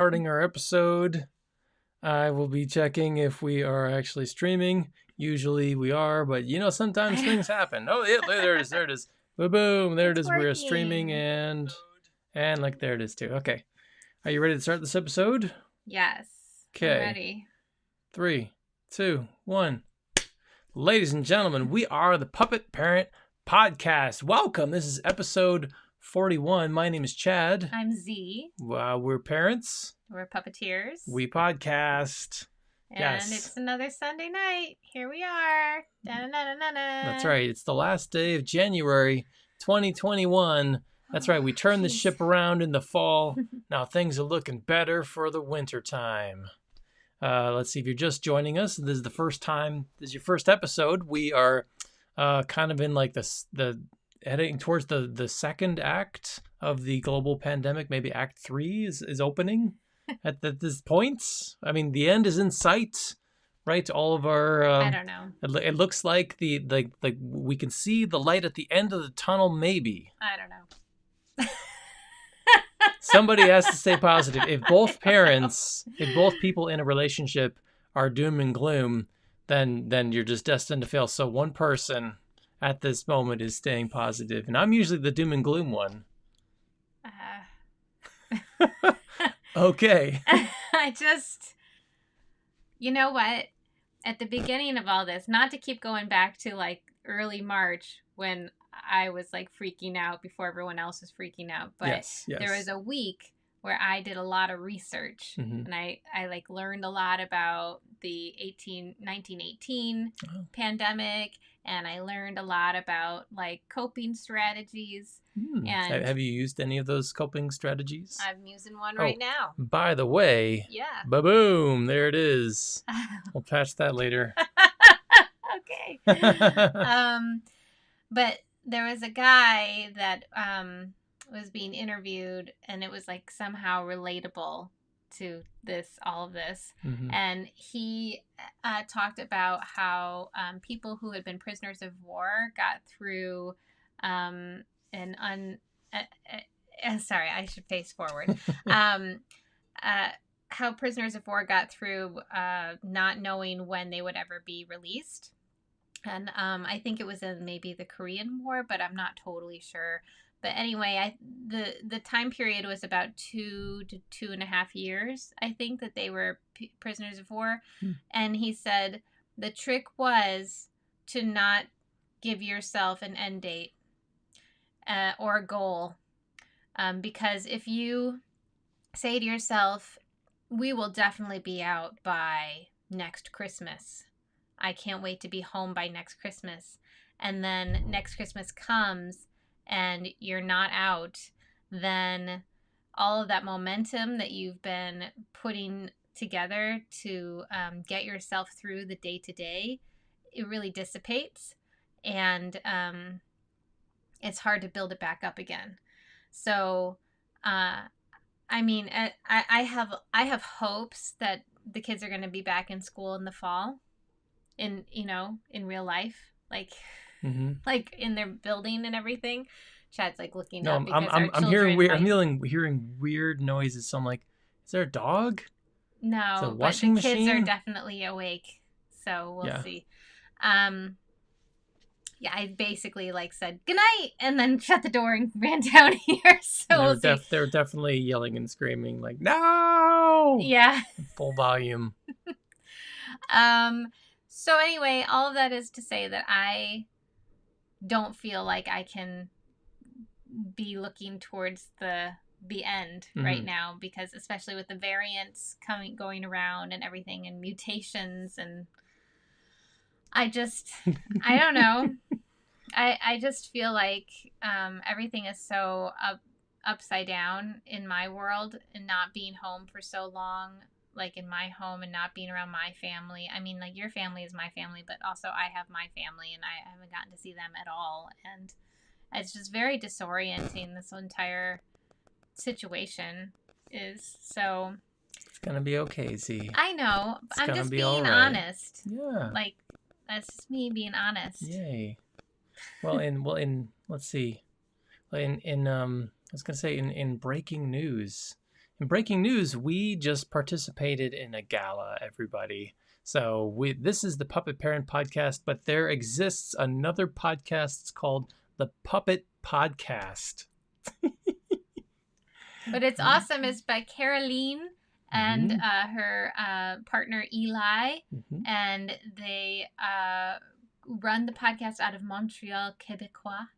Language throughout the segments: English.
Starting our episode, I will be checking if we are actually streaming. Usually we are, but sometimes things happen. Oh, yeah, there it is. There it is. Boom, boom. There it It's is. We're streaming working. and like there it is too. Okay. Are you ready to start this episode? Yes, I'm Okay. ready. 3, 2, 1. Ladies and gentlemen, we are the Puppet Parent Podcast. Welcome. This is episode 41. My name is Chad. I'm Z. We're parents. We're puppeteers. We podcast. And Yes. it's another Sunday night. Here we are. Da-na-na-na-na. That's right. It's the last day of January 2021. That's right. We turned the ship around in the fall. Now things are looking better for the winter time. Let's see if you're just joining us. This is the first time. This is your first episode. We are kind of in like the heading towards the second act of the global pandemic. Maybe Act 3 is opening at this point. I mean, the end is in sight. Right, all of our. I don't know. It looks like like we can see the light at the end of the tunnel. Maybe. I don't know. Somebody has to stay positive. If both people in a relationship are doom and gloom, then you're just destined to fail. So one person at this moment is staying positive, and I'm usually the doom and gloom one. Okay. You know what? At the beginning of all this, not to keep going back to like early March when I was like freaking out before everyone else was freaking out, but yes. There was a week where I did a lot of research, and I like learned a lot about the 1918 pandemic, and I learned a lot about like coping strategies. And have you used any of those coping strategies? I'm using one right now. By the way, yeah, ba-boom, there it is. We'll patch that later. Okay. But there was a guy that was being interviewed, and it was like somehow relatable to all of this. And he talked about how people who had been prisoners of war got through sorry, I should face forward. How prisoners of war got through not knowing when they would ever be released. And I think it was in maybe the Korean War, but I'm not totally sure. But anyway, the time period was about 2 to 2.5 years, I think, that they were prisoners of war. And he said the trick was to not give yourself an end date or a goal. Because if you say to yourself, we will definitely be out by next Christmas. I can't wait to be home by next Christmas. And then next Christmas comes and you're not out, then all of that momentum that you've been putting together to get yourself through the day-to-day, it really dissipates. And it's hard to build it back up again. So, I mean, I have hopes that the kids are going to be back in school in the fall. In real life, like in their building and everything. Chad's like looking up because I'm hearing weird noises. So I'm like, is there a dog? No, is it a but washing the kids machine? are definitely awake, so we'll see. Yeah, I basically like said goodnight and then shut the door and ran down here. So they're definitely yelling and screaming like no. Yeah. Full volume. So anyway, all of that is to say that I don't feel like I can be looking towards the end right now, because especially with the variants going around and everything and mutations, and I don't know. I just feel like everything is so upside down in my world, and not being home for so long, like in my home, and not being around my family. I mean, like, your family is my family, but also I have my family, and I haven't gotten to see them at all. And it's just very disorienting, this entire situation is. So it's gonna be okay, Z. I know. I'm just being honest. Yeah. Like, that's just me being honest. Yay. Well, let's see. I was gonna say in breaking news. In breaking news, we just participated in a gala, everybody. So this is the Puppet Parent Podcast, but there exists another podcast. It's called the Puppet Podcast. But it's awesome. It's by Caroline and her partner Eli, and they run the podcast out of Montreal, Quebecois,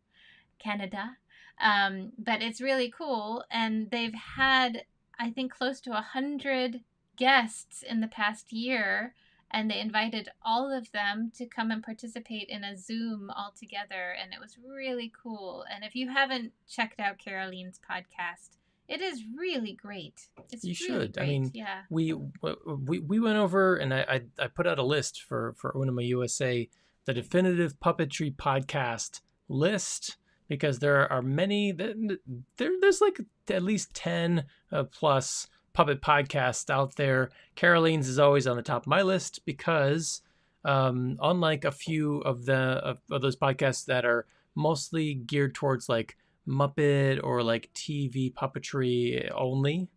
Canada. But it's really cool, and they've had, I think, close to 100 guests in the past year, and they invited all of them to come and participate in a Zoom all together, and it was really cool. And if you haven't checked out Caroline's podcast, it is really great. It's you really should. Great. I mean, yeah. we went over, and I put out a list for Unima USA, the definitive puppetry podcast list, because there are many. There's like at least 10 plus puppet podcasts out there. Caroline's is always on the top of my list because, unlike a few of those podcasts that are mostly geared towards like Muppet or like TV puppetry only,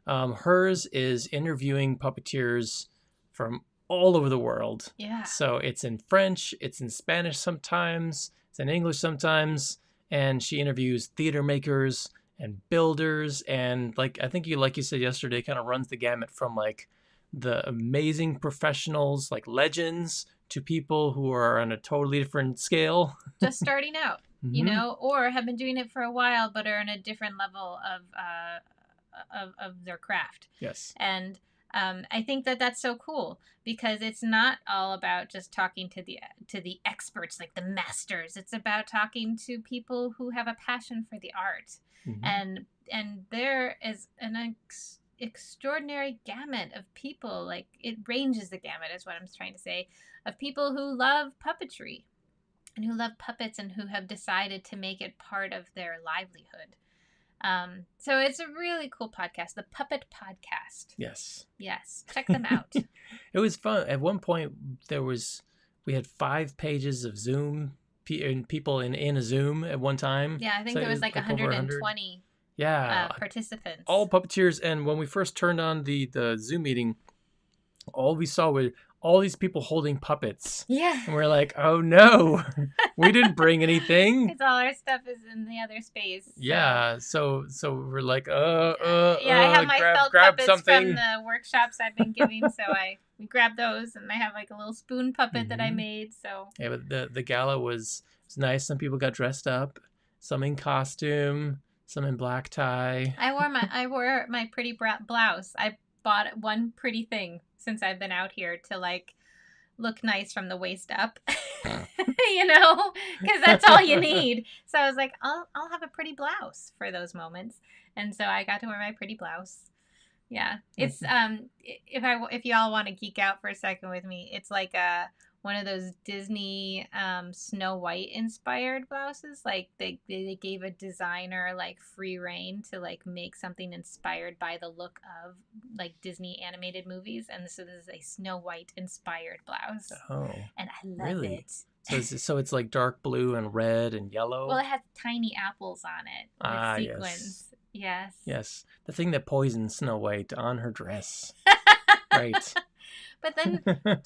hers is interviewing puppeteers from all over the world. Yeah. So it's in French, it's in Spanish sometimes, it's in English sometimes, and she interviews theater makers and builders, and like you said yesterday, kind of runs the gamut from like the amazing professionals, like legends, to people who are on a totally different scale, just starting out. You know, or have been doing it for a while, but are in a different level of their craft. Yes. And I think that's so cool, because it's not all about just talking to the experts, like the masters. It's about talking to people who have a passion for the art, and there is an extraordinary gamut of people. Like, it ranges the gamut, is what I'm trying to say, of people who love puppetry, and who love puppets, and who have decided to make it part of their livelihood. So it's a really cool podcast, the Puppet Podcast. Yes. Check them out. It was fun. At one point, we had 5 pages of Zoom and people in a Zoom at one time. Yeah, I think there was like 120 participants. All puppeteers. And when we first turned on the Zoom meeting, all we saw were all these people holding puppets. Yeah. And we're like, oh no, we didn't bring anything. Because all our stuff is in the other space. So. Yeah. So we're like, I have my felt puppets something from the workshops I've been giving, so we grabbed those, and I have like a little spoon puppet that I made. So yeah, but the gala was nice. Some people got dressed up, some in costume, some in black tie. I wore my pretty blouse. I bought one pretty thing since I've been out here to like look nice from the waist up, you know, because that's all you need. So I was like, I'll have a pretty blouse for those moments, and so I got to wear my pretty blouse. Yeah, it's if y'all want to geek out for a second with me, it's like one of those Disney Snow White inspired blouses. Like they gave a designer like free reign to like make something inspired by the look of like Disney animated movies, and this is a Snow White inspired blouse. Oh, and I love it. So it's like dark blue and red and yellow. Well, it has tiny apples on it with sequins. Yes. The thing that poisoned Snow White on her dress. Right. But then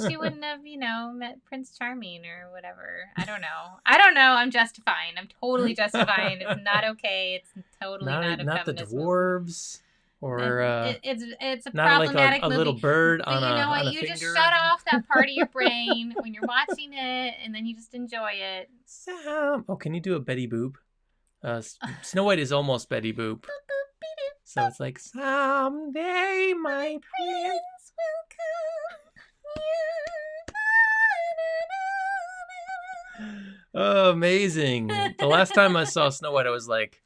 she wouldn't have, met Prince Charming or whatever. I don't know. I'm justifying. I'm totally justifying. It's not okay. It's totally not a not the feminist dwarves movie. or it's a not problematic like a movie. little bird but on you know on what? a You finger. just shut off that part of your brain when you're watching it, and then you just enjoy it. Sam. Oh, can you do a Betty Boop? Snow White is almost Betty Boop. So it's like, someday my prince will come. Oh, amazing. The last time I saw Snow White, I was like,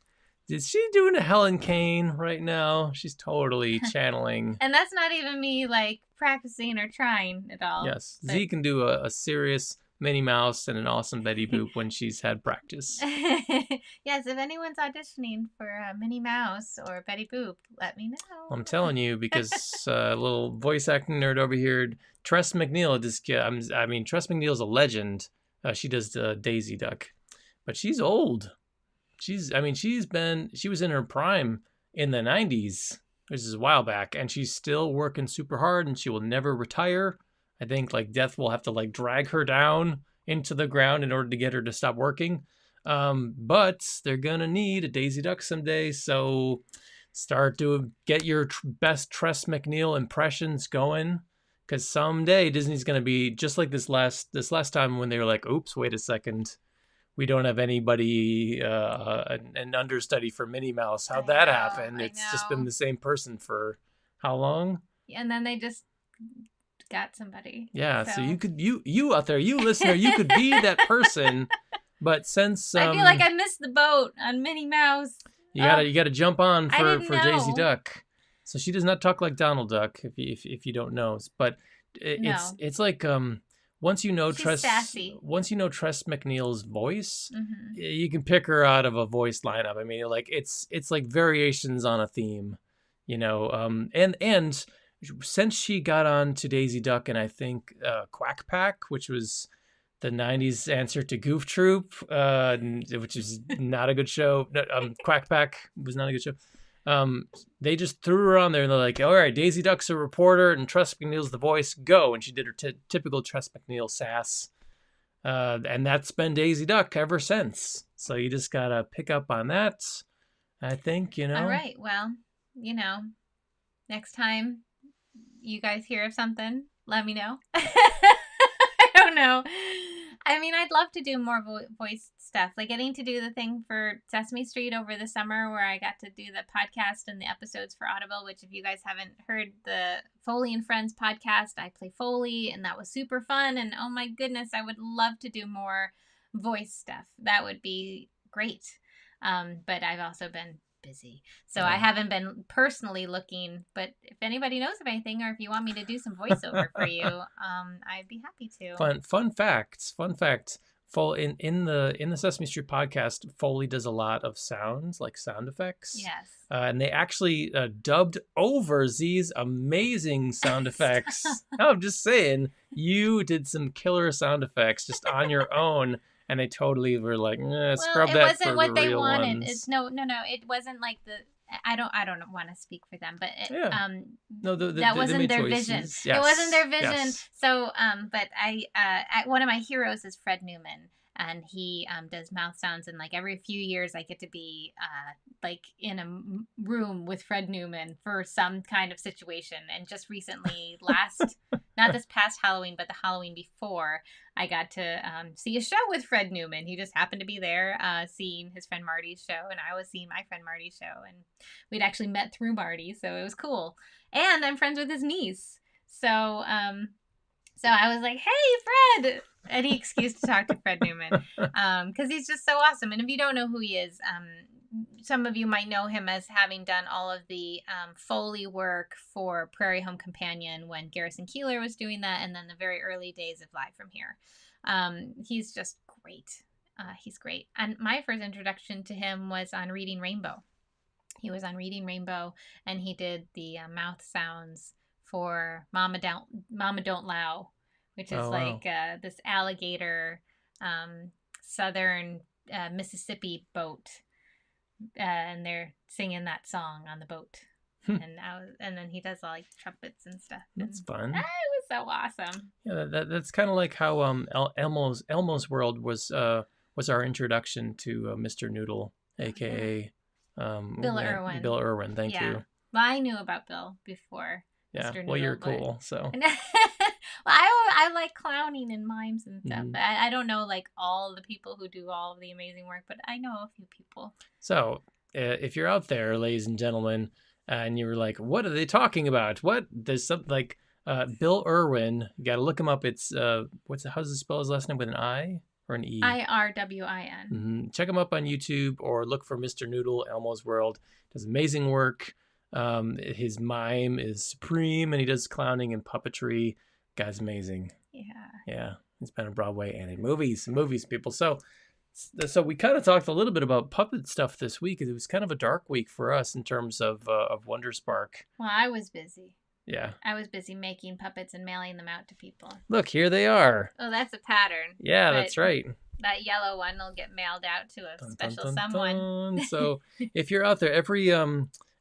is she doing a Helen Kane right now? She's totally channeling. And that's not even me like practicing or trying at all. Yes. Z can do a serious Minnie Mouse and an awesome Betty Boop when she's had practice. Yes, if anyone's auditioning for Minnie Mouse or Betty Boop, let me know. I'm telling you, because a little voice acting nerd over here, Tress MacNeille, Tress MacNeille's a legend. She does Daisy Duck, but she's old. She was in her prime in the 90s. which is a while back, and she's still working super hard, and she will never retire. I think like death will have to like drag her down into the ground in order to get her to stop working. But they're gonna need a Daisy Duck someday, so start to get your best Tress MacNeille impressions going, because someday Disney's gonna be just like this last time when they were like, "Oops, wait a second, we don't have anybody an understudy for Minnie Mouse. How'd that happen? It's just been the same person for how long?" And then they just got somebody. Yeah, so you out there, you listener, you could be that person. But since I feel like I missed the boat on Minnie Mouse. You gotta jump on for Daisy Duck. So she does not talk like Donald Duck, if you don't know. But it's like once you know Tress MacNeille's voice, you can pick her out of a voice lineup. I mean, like it's like variations on a theme, you know. And since she got on to Daisy Duck and I think Quack Pack, which was the 90s answer to Goof Troop, which is not a good show. Quack Pack was not a good show. They just threw her on there and they're like, all right, Daisy Duck's a reporter and Tress MacNeille's the voice, go. And she did her typical Tress MacNeille sass. And that's been Daisy Duck ever since. So you just got to pick up on that, I think, you know. All right, well, you know, next time you guys hear of something, let me know. I don't know. I mean, I'd love to do more voice stuff, like getting to do the thing for Sesame Street over the summer where I got to do the podcast and the episodes for Audible, which if you guys haven't heard the Foley and Friends podcast, I play Foley and that was super fun. And oh my goodness, I would love to do more voice stuff. That would be great. But I've also been busy. So I haven't been personally looking, but if anybody knows of anything or if you want me to do some voiceover for you, I'd be happy to. Fun fact. In the Sesame Street podcast, Foley does a lot of sounds, like sound effects. Yes. And they actually dubbed over Z's amazing sound effects. I'm just saying, you did some killer sound effects just on your own. And they totally were like, scrub that for the real ones. It wasn't what they wanted. It's no. It wasn't like the. I don't want to speak for them, but that wasn't their vision. Yes. It wasn't their vision. Yes. So, but one of my heroes is Fred Newman, and he does mouth sounds, and like every few years I get to be like in a room with Fred Newman for some kind of situation. And just recently, not this past Halloween, but the Halloween before, I got to see a show with Fred Newman. He just happened to be there seeing his friend Marty's show, and I was seeing my friend Marty's show, and we'd actually met through Marty, so it was cool. And I'm friends with his niece, so I was like, "Hey, Fred!" Any excuse to talk to Fred Newman, because he's just so awesome. And if you don't know who he is, some of you might know him as having done all of the Foley work for Prairie Home Companion when Garrison Keillor was doing that, and then the very early days of Live from Here. He's just great. He's great. And my first introduction to him was on Reading Rainbow. He was on Reading Rainbow, and he did the mouth sounds for Mama Don't Low, which is this alligator southern Mississippi boat. And they're singing that song on the boat, and then he does all like trumpets and stuff. That's fun. It was so awesome. Yeah, that's kind of like how Elmo's World was our introduction to Mr. Noodle, aka Bill Irwin. Bill Irwin, thank you. Well, I knew about Bill before. Yeah, Mr. Noodle, well, you're cool, so. Well, I like clowning and mimes and stuff. But I don't know like all the people who do all of the amazing work, but I know a few people. So if you're out there, ladies and gentlemen, and you were like, what are they talking about? What? There's something like Bill Irwin. You got to look him up. It's how's he spell his last name, with an I or an E? IRWIN. Mm-hmm. Check him up on YouTube or look for Mr. Noodle, Elmo's World. Does amazing work. His mime is supreme, and he does clowning and puppetry. Guy's amazing. Yeah. He's been on Broadway and in movies, people. So we kind of talked a little bit about puppet stuff this week. It was kind of a dark week for us in terms of WonderSpark. Well, I was busy. Yeah. I was busy making puppets and mailing them out to people. Look, here they are. Oh, that's a pattern. Yeah, that's right. That yellow one will get mailed out to a special someone. So if you're out there, every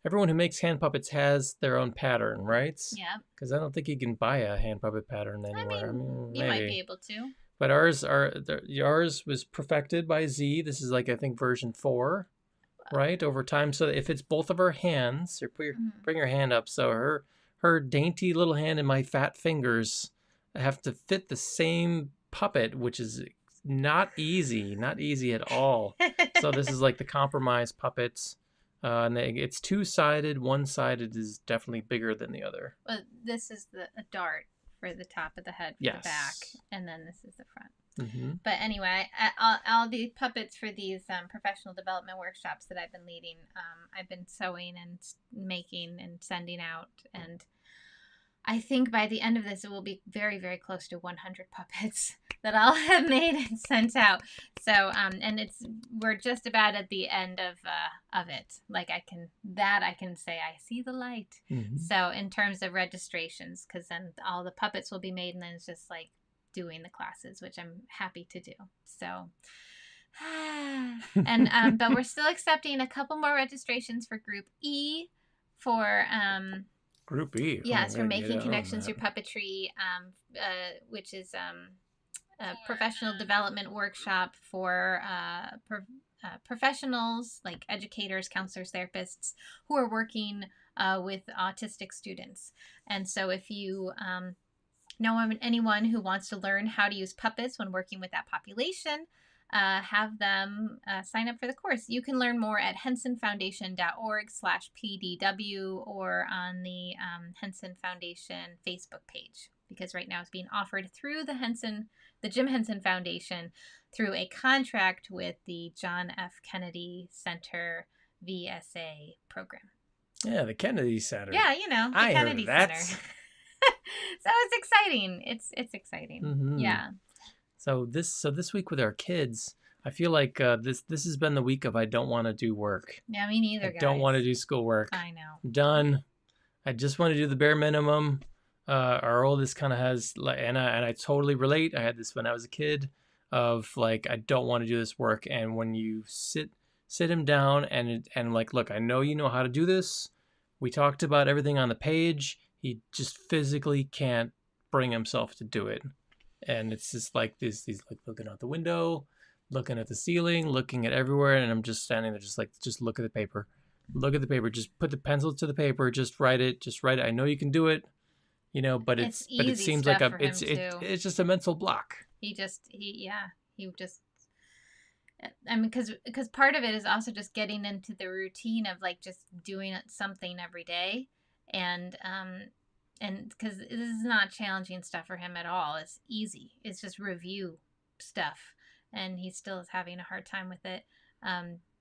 everyone who makes hand puppets has their own pattern, right? Yeah. Because I don't think you can buy a hand puppet pattern I anywhere. mean, you might be able to. But ours was perfected by Z. This is like I think version 4, right? Over time. So if it's both of her hands, or bring your hand up. So her dainty little hand and my fat fingers have to fit the same puppet, which is not easy at all. So this is like the compromise puppets. And it's two-sided. One-sided is definitely bigger than the other. Well, this is a dart for the top of the head for the back, and then this is the front. Mm-hmm. But anyway, all the puppets for these professional development workshops that I've been leading, I've been sewing and making and sending out, and I think by the end of this, it will be very, very close to 100 puppets that I'll have made and sent out. So, and we're just about at the end of it. Like I can say I see the light. Mm-hmm. So in terms of registrations, because then all the puppets will be made, and then it's just like doing the classes, which I'm happy to do. So, and but we're still accepting a couple more registrations for Group E for Group E. Yes, for making connections through puppetry, which is a professional development workshop for professionals like educators, counselors, therapists who are working with autistic students. And so if you know anyone who wants to learn how to use puppets when working with that population, have them sign up for the course. You can learn more at hensonfoundation.org/PDW or on the Henson Foundation Facebook page, because right now it's being offered through the Jim Henson Foundation through a contract with the John F. Kennedy Center VSA program. Yeah, the Kennedy Center. Yeah, the Kennedy Center. So it's exciting. It's exciting. Mm-hmm. Yeah. So this week with our kids, I feel like this has been the week of I don't want to do work. Yeah, me neither, guys. I don't want to do schoolwork. I know. I'm done. I just want to do the bare minimum. Our oldest kind of has, and I totally relate. I had this when I was a kid of like, I don't want to do this work. And when you sit him down and like, look, I know you know how to do this. We talked about everything on the page. He just physically can't bring himself to do it. And it's just like he's like looking out the window, looking at the ceiling, looking at everywhere. And I'm just standing there just look at the paper. Look at the paper. Just put the pencil to the paper. Just write it. I know you can do it, but it seems like it's just a mental block. I mean, because part of it is also just getting into the routine of like just doing something every day. And because this is not challenging stuff for him at all. It's easy. It's just review stuff. And he still is having a hard time with it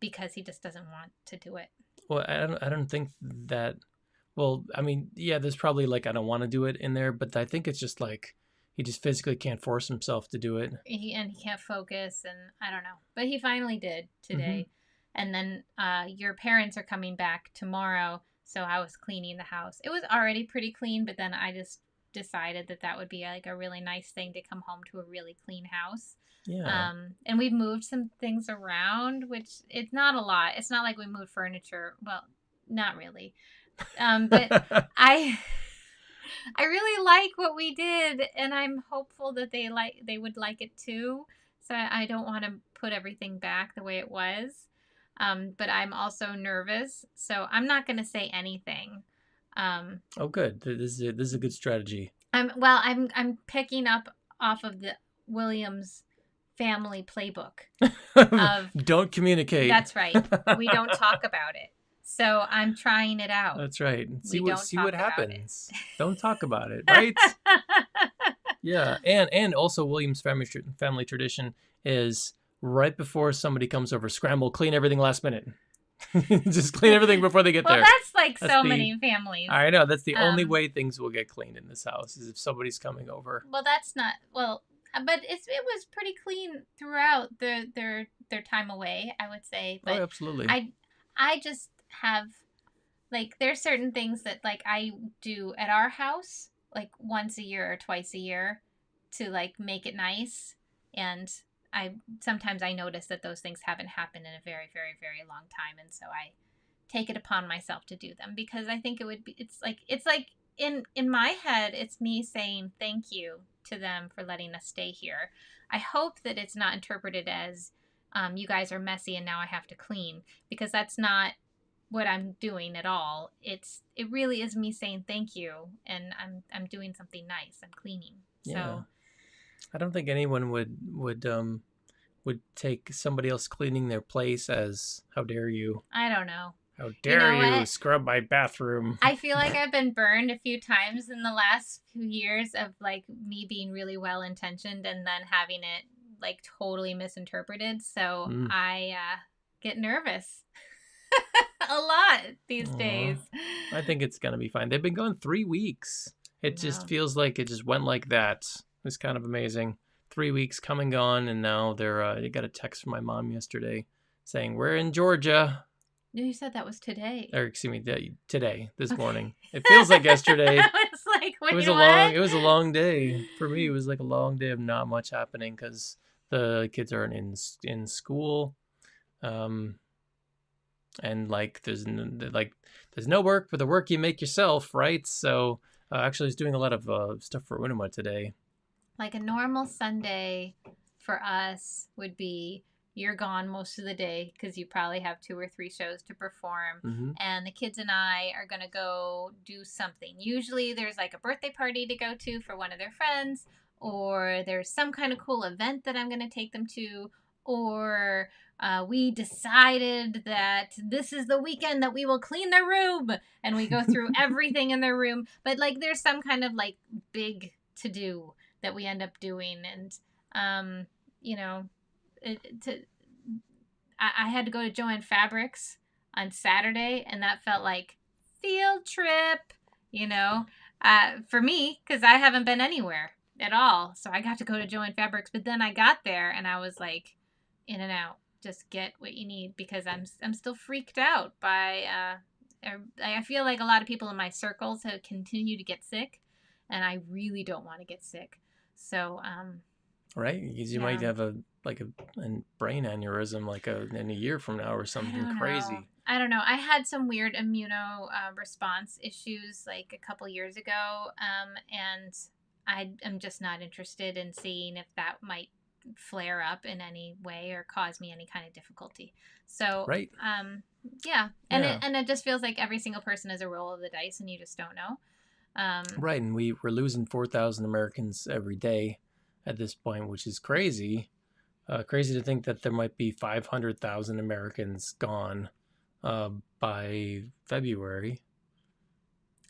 because he just doesn't want to do it. Well, I don't think that, well, I mean, yeah, there's probably like, I don't want to do it in there, but I think it's just like, he just physically can't force himself to do it. He can't focus, and I don't know. But he finally did today. Mm-hmm. And then your parents are coming back tomorrow. So I was cleaning the house. It was already pretty clean, but then I just decided that would be like a really nice thing to come home to a really clean house. Yeah. And we've moved some things around, which it's not a lot. It's not like we moved furniture. Well, not really. But I really like what we did, and I'm hopeful that they would like it too. So I don't want to put everything back the way it was. But I'm also nervous, so I'm not going to say anything. Oh, good. This is a good strategy. I'm picking up off of the Williams family playbook of don't communicate. That's right. We don't talk about it. So I'm trying it out. That's right. See what happens. Don't talk about it, right? Yeah, and also Williams family tradition is right before somebody comes over, scramble, clean everything last minute. Just clean everything before they get there. Well, that's like many families. I know. That's the only way things will get cleaned in this house is if somebody's coming over. Well, that's not... Well, but it was pretty clean throughout their time away, I would say. But oh, absolutely. I just have... Like, there's certain things that, like, I do at our house, like, once a year or twice a year to, like, make it nice. And sometimes I notice that those things haven't happened in a very, very, very long time. And so I take it upon myself to do them, because I think it would be, it's like in my head, it's me saying thank you to them for letting us stay here. I hope that it's not interpreted as you guys are messy and now I have to clean, because that's not what I'm doing at all. It really is me saying thank you, and I'm doing something nice. I'm cleaning. Yeah. So I don't think anyone would take somebody else cleaning their place as how dare you. I don't know. How You dare know you what? scrub my bathroom? I feel like I've been burned a few times in the last few years of like me being really well intentioned and then having it like totally misinterpreted. So I get nervous a lot these days. I think it's gonna be fine. They've been gone 3 weeks. It just feels like it just went like that. It's kind of amazing. 3 weeks come and gone, and now they're. I got a text from my mom yesterday saying we're in Georgia. No, you said that was today. Or excuse me, today, this morning. It feels like yesterday. I was like, wait, it was what? It was a long day for me. It was like a long day of not much happening because the kids aren't in school, and like there's no work for the work you make yourself, right? So actually, I was doing a lot of stuff for Unima today. Like a normal Sunday for us would be, you're gone most of the day because you probably have 2 or 3 shows to perform. And the kids and I are going to go do something. Usually there's like a birthday party to go to for one of their friends, or there's some kind of cool event that I'm going to take them to, or we decided that this is the weekend that we will clean their room, and we go through everything in their room. But like there's some kind of like big to do that we end up doing. And you know, I had to go to Joann Fabrics on Saturday, and that felt like field trip, you know, for me, because I haven't been anywhere at all. So I got to go to Joann Fabrics, but then I got there and I was like, in and out, just get what you need, because I'm still freaked out by, I feel like a lot of people in my circles have continued to get sick, and I really don't want to get sick. So, right, because you might have a brain aneurysm in a year from now or something crazy. I don't know. I had some weird immuno response issues like a couple years ago, and I'm just not interested in seeing if that might flare up in any way or cause me any kind of difficulty. So, right. Yeah. And it just feels like every single person is a roll of the dice, and you just don't know. Right, and we're losing 4,000 Americans every day at this point, which is crazy. Crazy to think that there might be 500,000 Americans gone by February.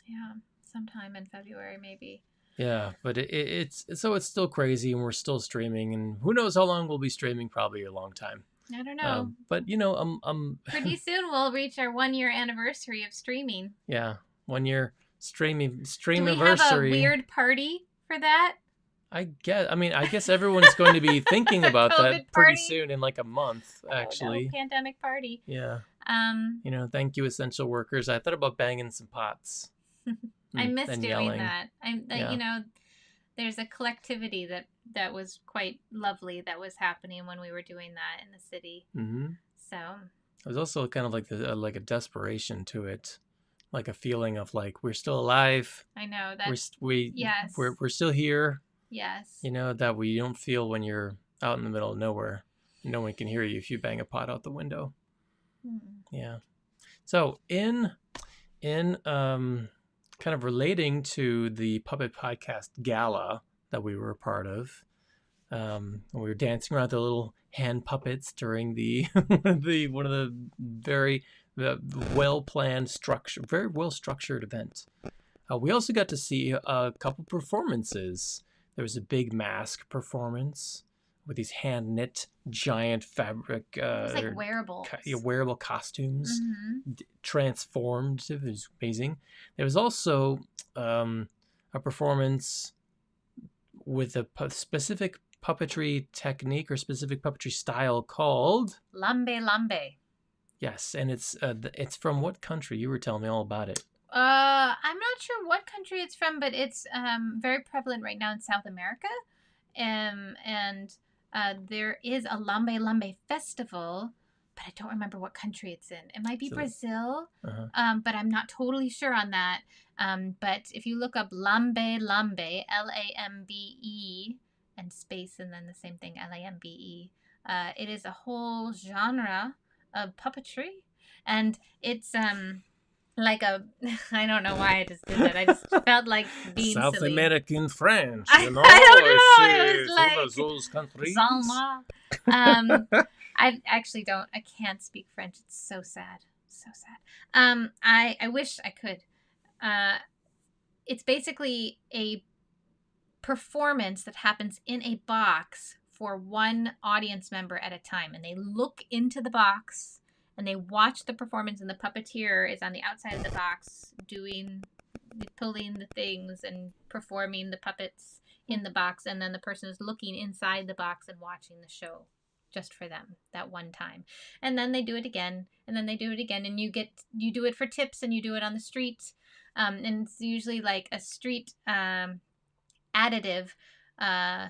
Yeah, sometime in February maybe. Yeah, but it's still crazy, and we're still streaming, and who knows how long we'll be streaming? Probably a long time. I don't know. But you know, pretty soon we'll reach our 1-year anniversary of streaming. Yeah, 1 year stream anniversary. Do we have a weird party for that? I guess everyone's going to be thinking about that pretty soon, in like a month, actually. Pandemic party. Yeah. You know, thank you, essential workers. I thought about banging some pots. I miss doing yelling. That. You know, there's a collectivity that was quite lovely that was happening when we were doing that in the city. So there's also kind of like a desperation to it, like a feeling of like we're still alive. I know that we're still here. Yes. You know, that we don't feel when you're out in the middle of nowhere. No one can hear you if you bang a pot out the window. Yeah. So in kind of relating to the Puppet Podcast Gala that we were a part of, we were dancing around the little hand puppets during the one of the very well-planned very well-structured event. We also got to see a couple performances. There was a big mask performance with these hand-knit giant fabric. It was like wearables. Wearable costumes, transformed. It was amazing. There was also a performance with a specific puppetry technique or specific puppetry style called Lambe Lambe. Yes, and it's from what country? You were telling me all about it. I'm not sure what country it's from, but it's very prevalent right now in South America. And there is a Lambe Lambe festival but I don't remember what country it's in. It might be So, Brazil, uh-huh. but I'm not totally sure on that. But if you look up Lambe Lambe, Lambe, and space, and then the same thing, Lambe, it is a whole genre of puppetry, and it's like a I don't know why I just did that. I just felt like being South silly. American French, I you know, don't it's, know. It was one of like those countries. Zalma. I actually don't. I can't speak French. It's so sad. So sad. I wish I could. It's basically a performance that happens in a box for one audience member at a time, and they look into the box and they watch the performance, and the puppeteer is on the outside of the box pulling the things and performing the puppets in the box, and then the person is looking inside the box and watching the show just for them that one time. And then they do it again, and then they do it again, and you do it for tips, and you do it on the street. And it's usually like a street additive uh,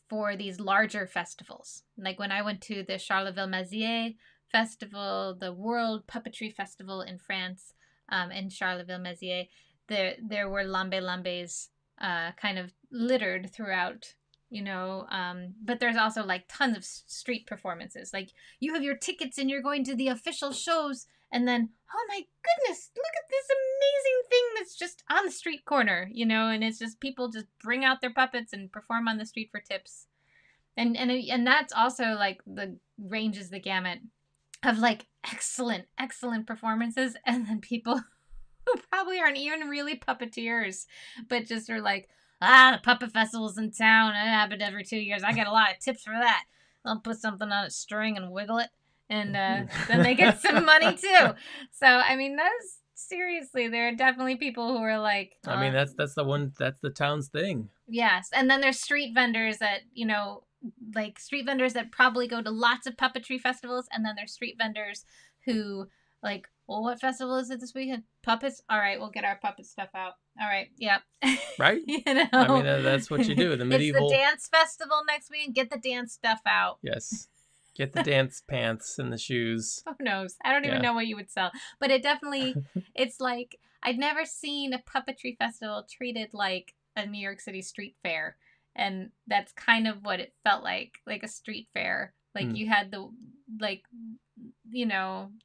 for these larger festivals. Like when I went to the Charleville-Mézières Festival, the World Puppetry Festival in France, in Charleville-Mézières, there were lambe lambes kind of littered throughout, but there's also like tons of street performances. Like you have your tickets and you're going to the official shows, and then, oh my goodness, look at this amazing thing that's just on the street corner, and it's just people just bring out their puppets and perform on the street for tips. And that's also like the ranges the gamut of like excellent performances, and then people who probably aren't even really puppeteers, but just are like, the puppet festival's in town. It happened every 2 years. I get a lot of tips for that. I'll put something on a string and wiggle it, and then they get some money too. So I mean, that's seriously, there are definitely people who are like, I mean, that's the town's thing. Yes, and then there's street vendors that like street vendors that probably go to lots of puppetry festivals, and then there's street vendors who like, well, what festival is it this weekend? Puppets? All right, we'll get our puppet stuff out. All right, yep. Right? I mean, that's what you do. The medieval. It's the dance festival next week. Get the dance stuff out. Yes. Get the dance pants and the shoes. Who knows? I don't even know what you would sell. But it definitely, it's like, I'd never seen a puppetry festival treated like a New York City street fair. And that's kind of what it felt like a street fair. Like you had the, like, the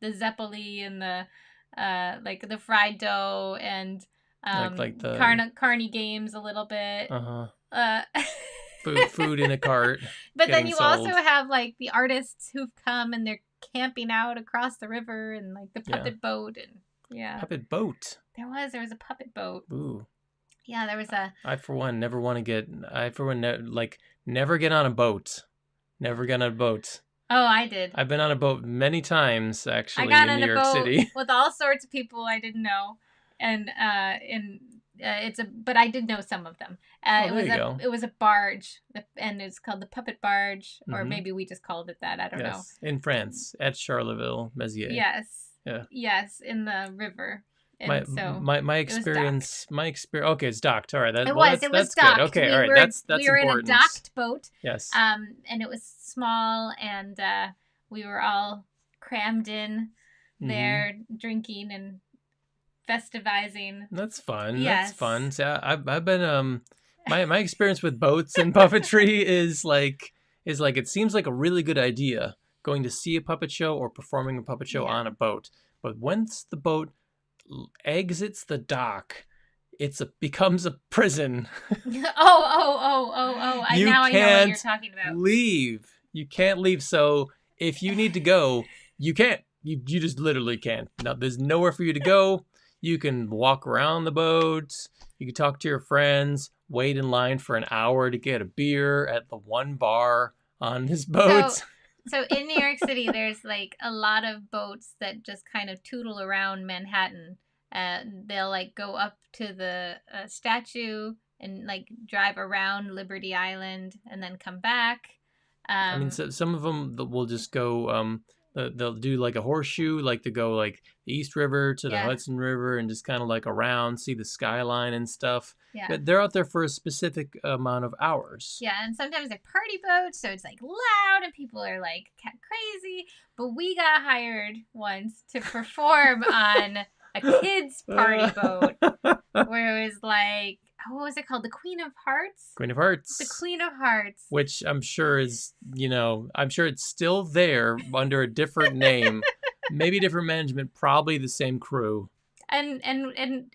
Zeppeli and the, like the fried dough and like the carny games a little bit. Food in a cart. But then you also have like the artists who've come and they're camping out across the river, and like the puppet boat, and puppet boat. There was a puppet boat. Ooh. Yeah, there was a. I for one never get on a boat. Never get on a boat. Oh, I did. I've been on a boat many times actually. I got in on New a York boat City with all sorts of people I didn't know, and but I did know some of them. It was a barge, and it's called the Puppet Barge, or maybe we just called it that. I don't know. In France, at Charleville-Mézières. Yes. Yeah. Yes, in the river. And my experience. Okay, it's docked. All right, it was that's docked. Good. Okay, all right, that's we were important. in a docked boat. Yes. And it was small, and we were all crammed in there, drinking and festivizing. That's fun. Yes. That's fun. So I've been my experience with boats and puppetry is like it seems like a really good idea going to see a puppet show or performing a puppet show on a boat, but once the boat exits the dock, becomes a prison. Oh! I know what you're talking about. You can't leave. So if you need to go, you can't. You just literally can't. No, there's nowhere for you to go. You can walk around the boat. You can talk to your friends. Wait in line for an hour to get a beer at the one bar on this boat. So in New York City, there's like a lot of boats that just kind of tootle around Manhattan. They'll like go up to the statue and like drive around Liberty Island and then come back. I mean, so some of them will just go they'll do like a horseshoe, like to go like the East River to the Yeah. Hudson River and just kind of like around, see the skyline and stuff. Yeah. But they're out there for a specific amount of hours. Yeah, and sometimes they're party boats, so it's like loud and people are like crazy. But we got hired once to perform on a kids' party boat where it was like, what was it called? The Queen of Hearts? Queen of Hearts. The Queen of Hearts. Which I'm sure is, I'm sure it's still there under a different name. Maybe different management, probably the same crew. And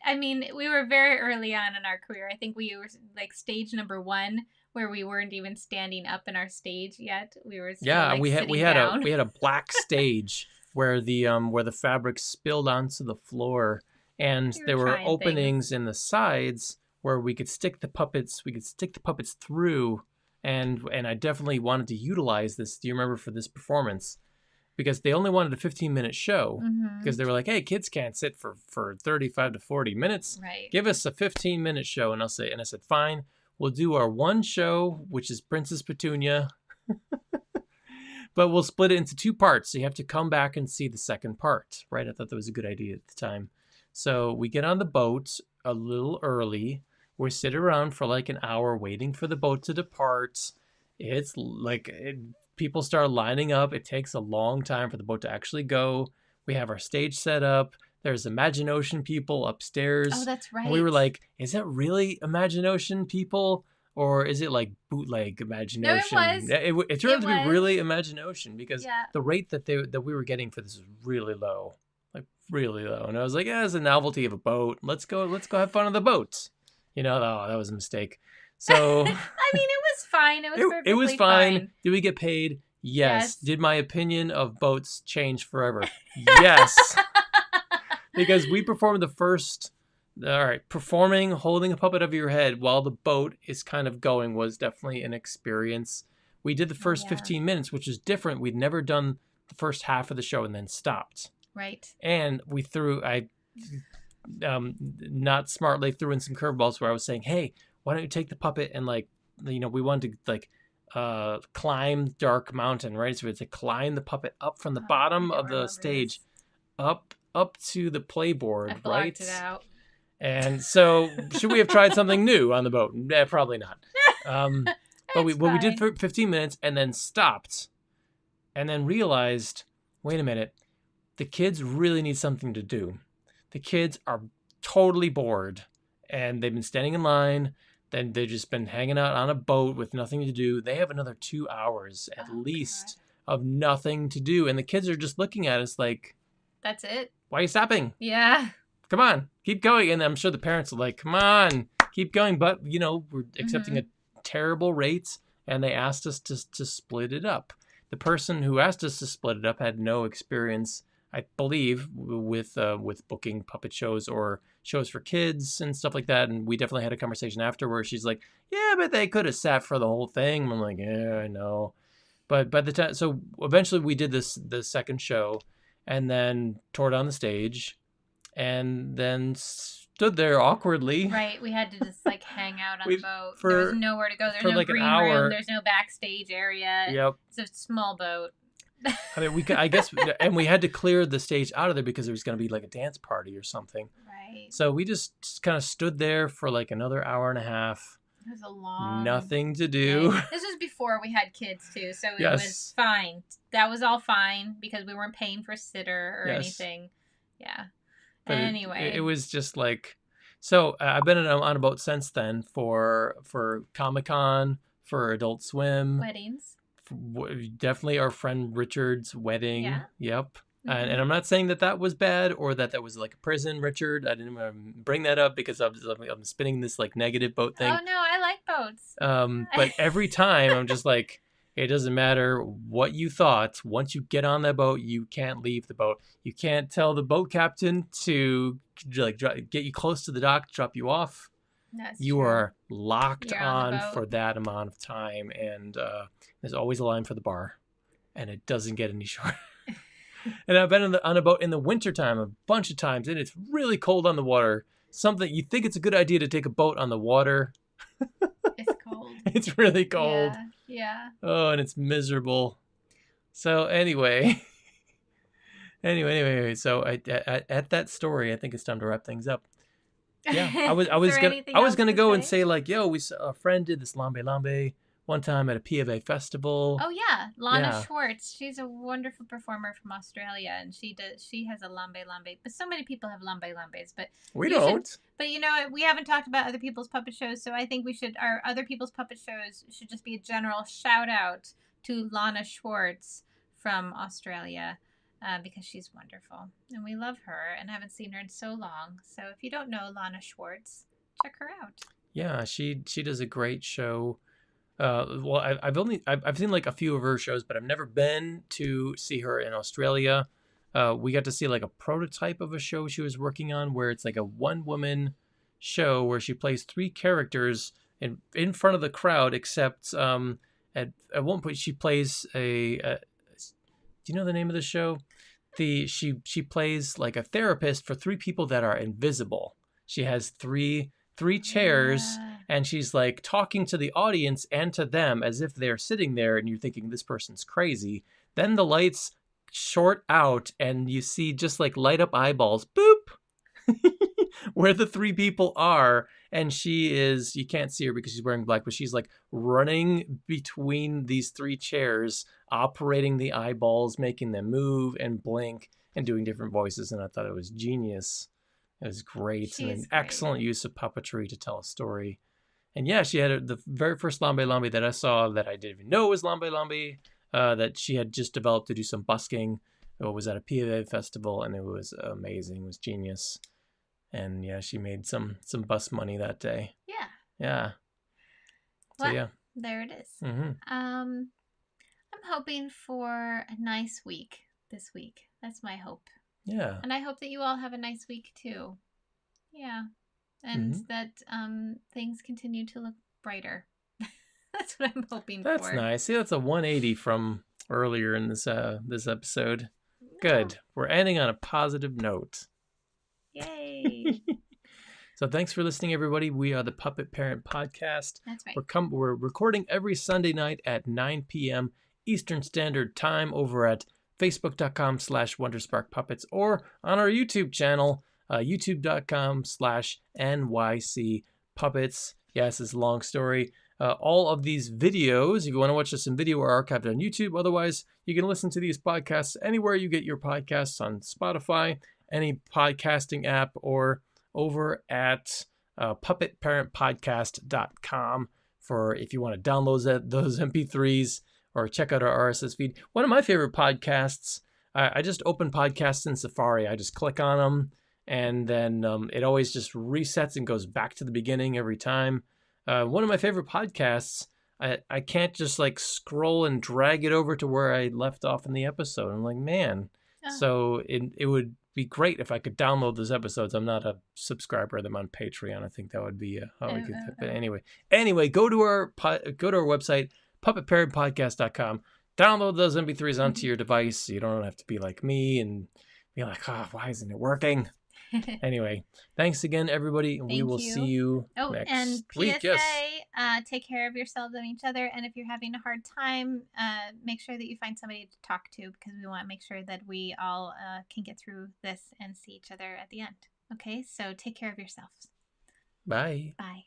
I mean, we were very early on in our career. I think we were like stage number 1, where we weren't even standing up in our stage yet. We were still, like, we sitting had down. a black stage where the fabric spilled onto the floor, and there were trying openings in the sides where we could stick the puppets through, and I definitely wanted to utilize this. Do you remember, for this performance? Because they only wanted a 15-minute show, because they were like, hey, kids can't sit for 35 to 40 minutes. Right. Give us a 15-minute show. And I said, fine, we'll do our one show, which is Princess Petunia, but we'll split it into 2 parts. So you have to come back and see the second part, right? I thought that was a good idea at the time. So we get on the boat a little early. We sit around for like an hour waiting for the boat to depart. It's like... people start lining up. It takes a long time for the boat to actually go. We have our stage set up. There's Imaginocean people upstairs. Oh, that's right. And we were like, is that really Imaginocean people? Or is it like bootleg Imaginocean? No, it was. It turned out to be really Imaginocean, because Yeah. the rate that we were getting for this was really low. Like really low. And I was like, yeah, it's a novelty of a boat. Let's go have fun on the boat. Oh, that was a mistake. So I mean, it was fine. It was perfectly it was fine. Did we get paid? Yes. Did my opinion of boats change forever? Yes. Because we performed the first... All right, performing, holding a puppet over your head while the boat is kind of going was definitely an experience. We did the first 15 minutes, which is different. We'd never done the first half of the show and then stopped. Right. And I not smartly threw in some curveballs where I was saying, hey, why don't you take the puppet and we wanted to climb Dark Mountain, right? So we had to climb the puppet up from the bottom of the stage, up to the playboard, I blocked right? it out. And so, should we have tried something new on the boat? Probably not. But we did for 15 minutes and then stopped, and then realized, wait a minute, the kids really need something to do. The kids are totally bored, and they've been standing in line. Then they've just been hanging out on a boat with nothing to do. They have another 2 hours at least of nothing to do, and the kids are just looking at us like, "That's it? Why are you stopping? Yeah. Come on, keep going." And I'm sure the parents are like, "Come on, keep going." But we're accepting a terrible rate, and they asked us to split it up. The person who asked us to split it up had no experience, I believe, with booking puppet shows or shows for kids and stuff like that. And we definitely had a conversation after where she's like, "Yeah, but they could have sat for the whole thing." And I'm like, "Yeah, I know." But by the time, so eventually we did the second show, and then tore down the stage, and then stood there awkwardly. Right, we had to just hang out on the boat. For, there was nowhere to go. There's no green room. There's no backstage area. Yep. It's a small boat. I mean, I guess, and we had to clear the stage out of there because there was going to be a dance party or something. Right. So we just kind of stood there for another hour and a half. It was a long... Nothing to do. Day. This was before we had kids too, so it was fine. That was all fine because we weren't paying for sitter or anything. Yeah. But anyway. It was just so I've been on a boat since then for Comic-Con, for Adult Swim. Weddings. Definitely our friend Richard's wedding. Yeah. Yep. And I'm not saying that was bad or that was a prison, Richard. I didn't want to bring that up because I'm spinning this negative boat thing. Oh no, I like boats. But every time I'm just it doesn't matter what you thought. Once you get on that boat, you can't leave the boat. You can't tell the boat captain to get you close to the dock, drop you off. That's you true. are locked You're on for that amount of time, and there's always a line for the bar, and it doesn't get any shorter. And I've been on a boat in the wintertime a bunch of times, and it's really cold on the water. Something you think it's a good idea to take a boat on the water. It's cold. It's really cold. Yeah. Oh, and it's miserable. So anyway, Anyway. So at that story, I think it's time to wrap things up. Yeah, I Is was there gonna anything else to go and say? say like, yo, a friend did this lambe lambe one time at a P of A festival. Oh yeah, Lana Yeah, Schwartz. She's a wonderful performer from Australia, and she has a lambe lambe. But so many people have lambe lambes. But we you should. don't. But you know what? We haven't talked about other people's puppet shows, so I think we should. Our other people's puppet shows should just be a general shout out to Lana Schwartz from Australia. Because she's wonderful and we love her and haven't seen her in so long. So if you don't know Lana Schwartz, check her out. Yeah, she does a great show. Well, I've seen like a few of her shows, but I've never been to see her in Australia. We got to see like a prototype of a show she was working on, where it's like a one woman show where she plays three characters in front of the crowd. Except at one point she plays a do you know the name of the show? She plays like a therapist for three people that are invisible. She has three chairs, and she's like talking to the audience and to them as if they're sitting there, and you're thinking this person's crazy. Then the lights short out and you see just like light up eyeballs, boop, where the three people are. And you can't see her because she's wearing black, but she's like running between these three chairs, operating the eyeballs, making them move and blink and doing different voices. And I thought it was genius. It was great and an excellent use of puppetry to tell a story. And yeah, she had the very first lambe lambe that I saw that I didn't even know was lambe lambe, that she had just developed to do some busking. It was at a PA festival, and it was amazing. It was genius. And yeah, she made some bus money that day. Yeah. Yeah. Well, so yeah, there it is. Mm-hmm. I'm hoping for a nice week this week. That's my hope. Yeah. And I hope that you all have a nice week too. Yeah. And that things continue to look brighter. That's what I'm hoping for. That's nice. See, that's a 180 from earlier in this episode. Good. We're ending on a positive note. Yay. So thanks for listening, everybody. We are the Puppet Parent Podcast. That's right. We're recording every Sunday night at 9 p.m. Eastern Standard Time over at facebook.com/WonderSparkPuppets or on our YouTube channel, youtube.com/NYC Puppets. Yes, it's a long story. All of these videos, if you want to watch this in video, are archived on YouTube. Otherwise, you can listen to these podcasts anywhere you get your podcasts, on Spotify, any podcasting app, or over at puppetparentpodcast.com for if you want to download those MP3s or check out our RSS feed. One of my favorite podcasts, I just open podcasts in Safari. I just click on them, and then it always just resets and goes back to the beginning every time. One of my favorite podcasts, I can't just like scroll and drag it over to where I left off in the episode. I'm like, man. So it would be great if I could download those episodes. I'm not a subscriber of them on Patreon. I think that would be how we could. But anyway, go to our website, puppetparentpodcast.com. Download those MP3s onto your device. You don't have to be like me and be like, why isn't it working? Anyway, thanks again, everybody. We will see you next week. PSA, take care of yourselves and each other. And if you're having a hard time, make sure that you find somebody to talk to, because we want to make sure that we all can get through this and see each other at the end. Okay, so take care of yourselves. Bye. Bye.